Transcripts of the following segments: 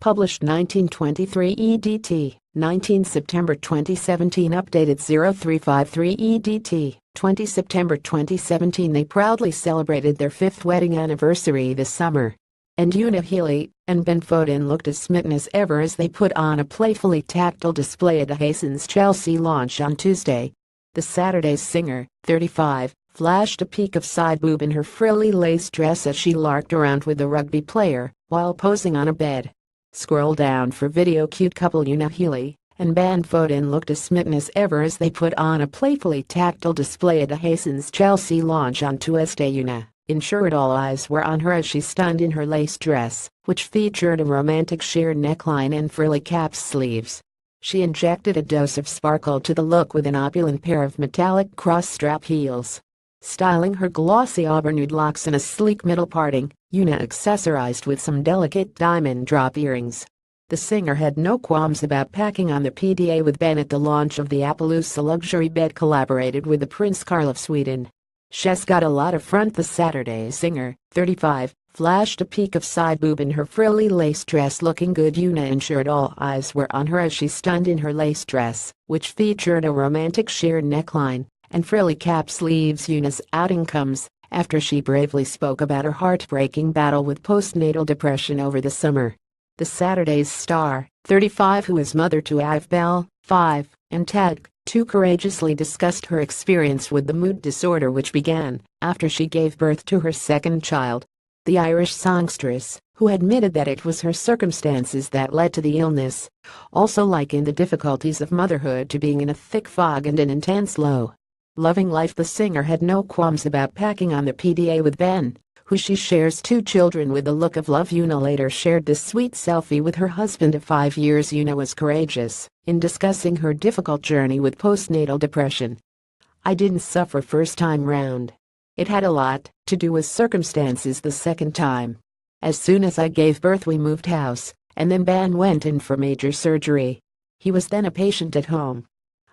Published 1923 EDT, 19 September 2017. Updated 0353 EDT, 20 September 2017. They proudly celebrated their 5th wedding anniversary this summer. And Healy and Ben Foden looked as smitten as ever as they put on a playfully tactile display at the Hazen's Chelsea launch on Tuesday. The Saturday's singer, 35, flashed a peek of side boob in her frilly lace dress as she larked around with the rugby player while posing on a bed. Scroll down for video. Cute couple Healy and Ben Foden looked as smitten as ever as they put on a playfully tactile display at the Hazen's Chelsea launch on Tuesday. Ensured all eyes were on her as she stunned in her lace dress, which featured a romantic sheer neckline and frilly cap sleeves. She injected a dose of sparkle to the look with an opulent pair of metallic cross-strap heels. Styling her glossy auburn nude locks in a sleek middle parting, accessorized with some delicate diamond drop earrings. The singer had no qualms about packing on the PDA with Ben at the launch of the Appaloosa luxury bed collaborated with the Prince Carl of Sweden. She's got a lot of front. The Saturday singer, 35, flashed a peek of side boob in her frilly lace dress looking good. Ensured all eyes were on her as she stunned in her lace dress, which featured a romantic sheer neckline and frilly cap sleeves. Yuna's outing comes after she bravely spoke about her heartbreaking battle with postnatal depression over the summer. The Saturday's star, 35, who is mother to Ive Bell, 5, and Ted, 2, courageously discussed her experience with the mood disorder which began after she gave birth to her second child. The Irish songstress, who admitted that it was her circumstances that led to the illness, also likened the difficulties of motherhood to being in a thick fog and an intense low. Loving life, the singer had no qualms about packing on the PDA with Ben, who she shares 2 children with. The look of love. Yuna later shared this sweet selfie with her husband of 5 years. Yuna was courageous in discussing her difficult journey with postnatal depression. "I didn't suffer first time round. It had a lot to do with circumstances the second time. As soon as I gave birth we moved house, and then Ben went in for major surgery. He was then a patient at home.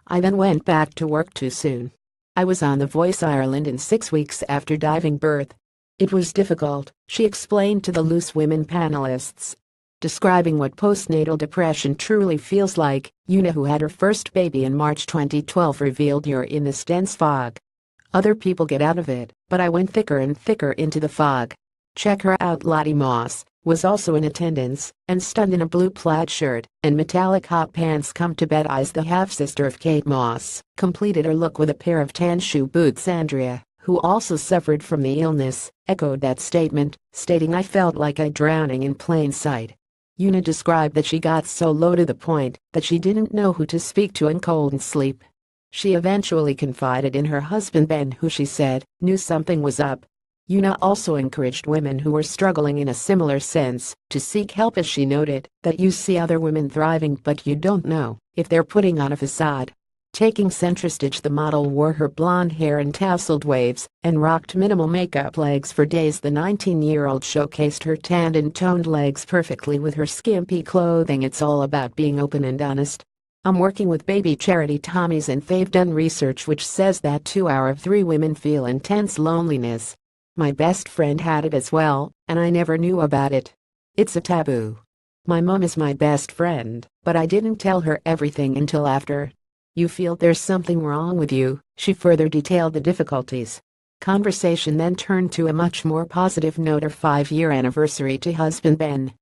I then went back to work too soon. I was on The Voice Ireland in 6 weeks after giving birth. It was difficult," she explained to the Loose Women panelists. Describing what postnatal depression truly feels like, Yuna, who had her first baby in March 2012, revealed, "You're in this dense fog. Other people get out of it, but I went thicker and thicker into the fog." Check her out. Lottie Moss was also in attendance and stunned in a blue plaid shirt and metallic hot pants. Come to bed eyes. The half-sister of Kate Moss completed her look with a pair of tan shoe boots. Andrea, who also suffered from the illness, echoed that statement, stating, "I felt like I drowning in plain sight." Yuna described that she got so low to the point that she didn't know who to speak to and couldn't sleep. She eventually confided in her husband Ben, who she said knew something was up. Yuna also encouraged women who were struggling in a similar sense to seek help, as she noted that you see other women thriving but you don't know if they're putting on a facade. Taking center stage, the model wore her blonde hair in tousled waves and rocked minimal makeup legs for days. The 19-year-old showcased her tanned and toned legs perfectly with her skimpy clothing. "It's all about being open and honest. I'm working with baby charity Tommy's and they've done research which says that 2 out of 3 women feel intense loneliness. My best friend had it as well, and I never knew about it. It's a taboo. My mom is my best friend, but I didn't tell her everything until after. You feel there's something wrong with you," she further detailed the difficulties. Conversation then turned to a much more positive note: her 5-year anniversary to husband Ben.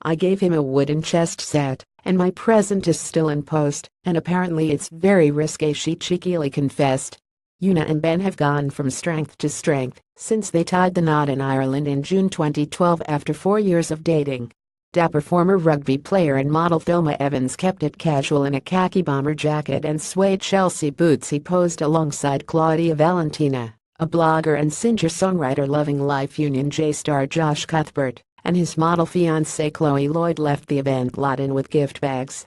"I gave him a wooden chest set, and my present is still in post, and apparently it's very risque," she cheekily confessed. Yuna and Ben have gone from strength to strength since they tied the knot in Ireland in June 2012 after 4 years of dating. Dapper former rugby player and model Thelma Evans kept it casual in a khaki bomber jacket and suede Chelsea boots. He posed alongside Claudia Valentina, a blogger and singer-songwriter. Loving Life Union J-star Josh Cuthbert and his model fiancée Chloe Lloyd left the event laden with gift bags.